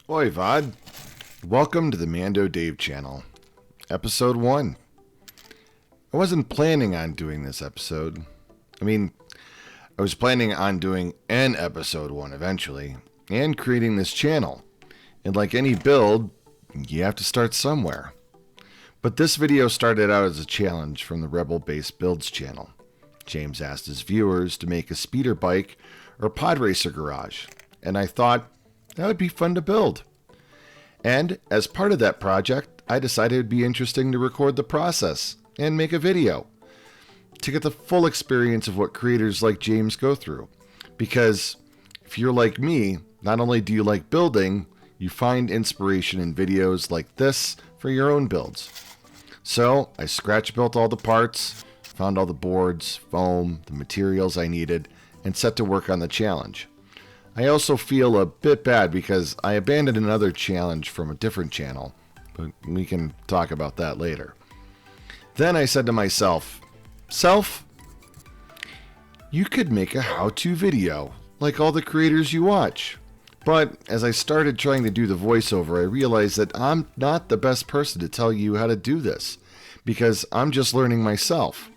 Oi, Vod. Welcome to the Mando Dave Channel, Episode 1. I wasn't planning on doing this episode. I was planning on doing an Episode 1 eventually, and creating this channel. And like any build, you have to start somewhere. But this video started out as a challenge from the Rebel Base Builds channel. James asked his viewers to make a speeder bike or pod racer garage, and I thought that would be fun to build. And as part of that project, I decided it would be interesting to record the process and make a video to get the full experience of what creators like James go through. Because if you're like me, not only do you like building, you find inspiration in videos like this for your own builds. So I scratch built all the parts, found all the boards, foam, the materials I needed, and set to work on the challenge. I also feel a bit bad because I abandoned another challenge from a different channel, but we can talk about that later. Then I said to myself, Self, you could make a how-to video like all the creators you watch. But as I started trying to do the voiceover, I realized that I'm not the best person to tell you how to do this because I'm just learning myself.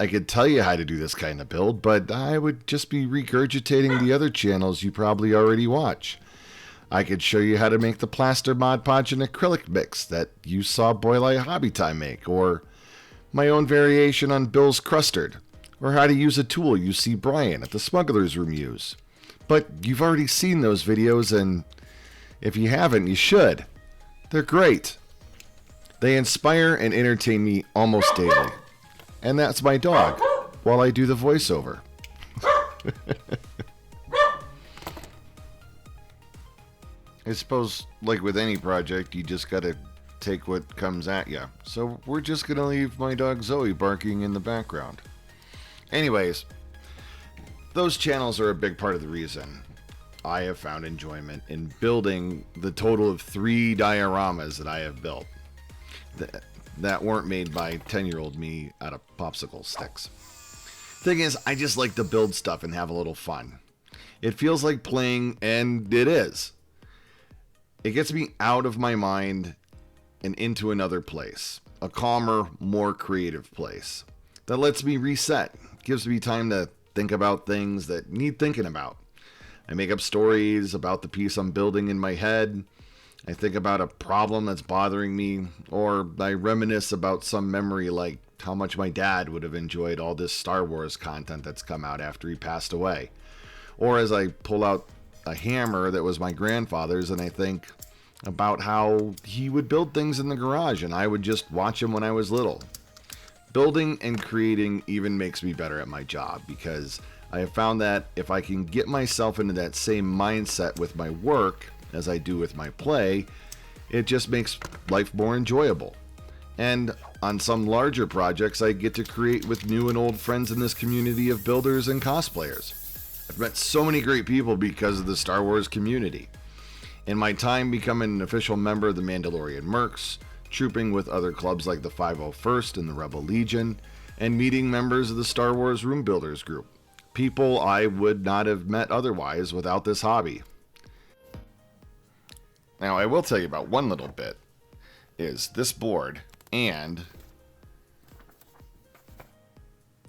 I could tell you how to do this kind of build, but I would just be regurgitating the other channels you probably already watch. I could show you how to make the plaster Mod Podge and acrylic mix that you saw Boylite Hobby Time make, or my own variation on Bill's Crustard, or how to use a tool you see Brian at the Smuggler's Room use. But you've already seen those videos, and if you haven't, you should. They're great. They inspire and entertain me almost daily. And that's my dog, while I do the voiceover. I suppose, like with any project, you just gotta take what comes at you. So we're just gonna leave my dog Zoe barking in the background. Anyways, those channels are a big part of the reason I have found enjoyment in building the total of 3 dioramas that I have built. That weren't made by 10-year-old me out of popsicle sticks. Thing is, I just like to build stuff and have a little fun. It feels like playing, and it is. It gets me out of my mind and into another place. A calmer, more creative place. That lets me reset. Gives me time to think about things that need thinking about. I make up stories about the piece I'm building in my head. I think about a problem that's bothering me, or I reminisce about some memory like how much my dad would have enjoyed all this Star Wars content that's come out after he passed away. Or as I pull out a hammer that was my grandfather's and I think about how he would build things in the garage and I would just watch him when I was little. Building and creating even makes me better at my job because I have found that if I can get myself into that same mindset with my work as I do with my play, it just makes life more enjoyable. And on some larger projects, I get to create with new and old friends in this community of builders and cosplayers. I've met so many great people because of the Star Wars community. In my time becoming an official member of the Mandalorian Mercs, trooping with other clubs like the 501st and the Rebel Legion, and meeting members of the Star Wars Room Builders group. People I would not have met otherwise without this hobby. Now, I will tell you about one little bit, is this board and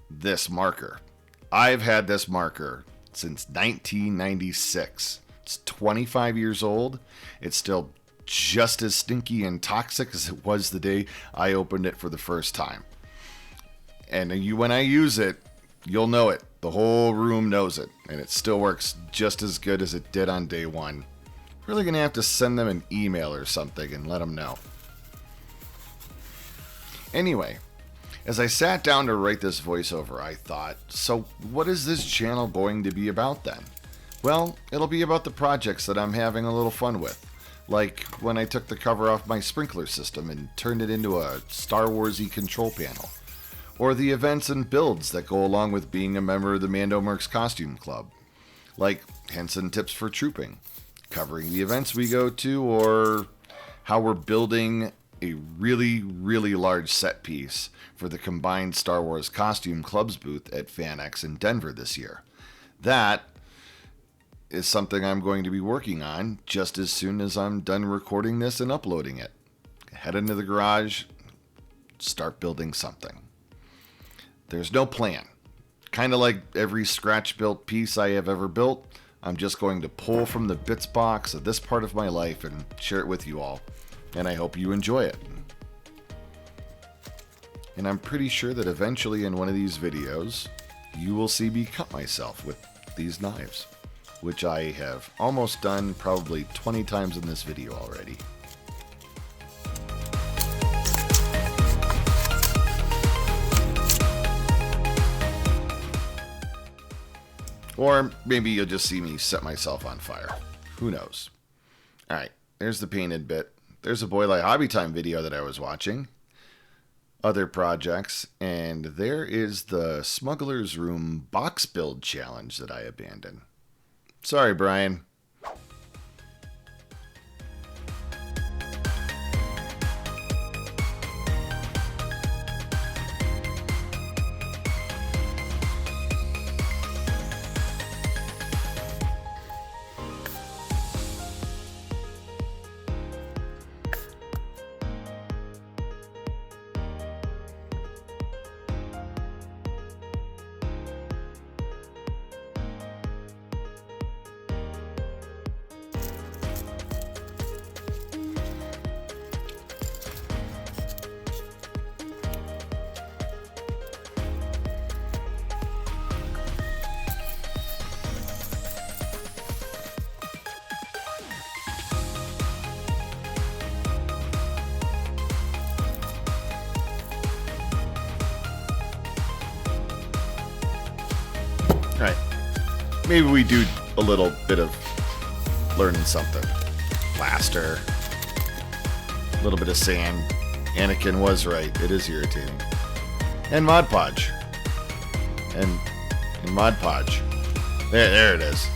this marker. I've had this marker since 1996. It's 25 years old. It's still just as stinky and toxic as it was the day I opened it for the first time. And when I use it, you'll know it. The whole room knows it, and it still works just as good as it did on day one. Really gonna have to send them an email or something and let them know. Anyway, as I sat down to write this voiceover, I thought, so what is this channel going to be about then? Well, it'll be about the projects that I'm having a little fun with. Like when I took the cover off my sprinkler system and turned it into a Star Wars-y control panel. Or the events and builds that go along with being a member of the Mando Mercs Costume Club. Like hints and tips for trooping, covering the events we go to, or how we're building a really, really large set piece for the combined Star Wars Costume Clubs booth at FanX in Denver this year. That is something I'm going to be working on just as soon as I'm done recording this and uploading it. Head into the garage, start building something. There's no plan. Kind of like every scratch-built piece I have ever built, I'm just going to pull from the bits box of this part of my life and share it with you all. And I hope you enjoy it. And I'm pretty sure that eventually in one of these videos, you will see me cut myself with these knives, which I have almost done probably 20 times in this video already. Or maybe you'll just see me set myself on fire. Who knows? Alright, there's the painted bit. There's a Boy Like Hobby Time video that I was watching. Other projects. And there is the Smuggler's Room box build challenge that I abandoned. Sorry, Brian. Right. Maybe we do a little bit of learning something. Plaster. A little bit of sand. Anakin was right. It is irritating. And Mod Podge. And Mod Podge. There it is.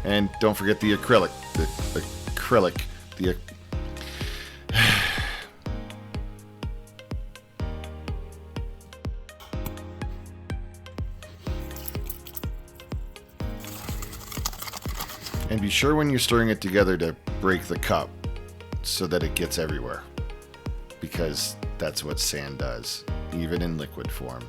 And don't forget the acrylic. The acrylic. The And be sure when you're stirring it together to break the cup so that it gets everywhere. Because that's what sand does, even in liquid form.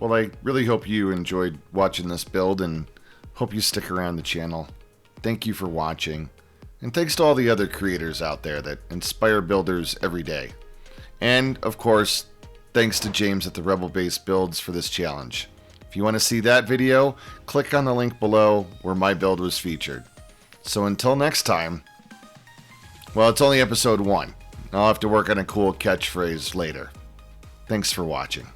Well, I really hope you enjoyed watching this build and hope you stick around the channel. Thank you for watching. And thanks to all the other creators out there that inspire builders every day. And, of course, thanks to James at the Rebel Base Builds for this challenge. If you want to see that video, click on the link below where my build was featured. So until next time, well, it's only episode 1. I'll have to work on a cool catchphrase later. Thanks for watching.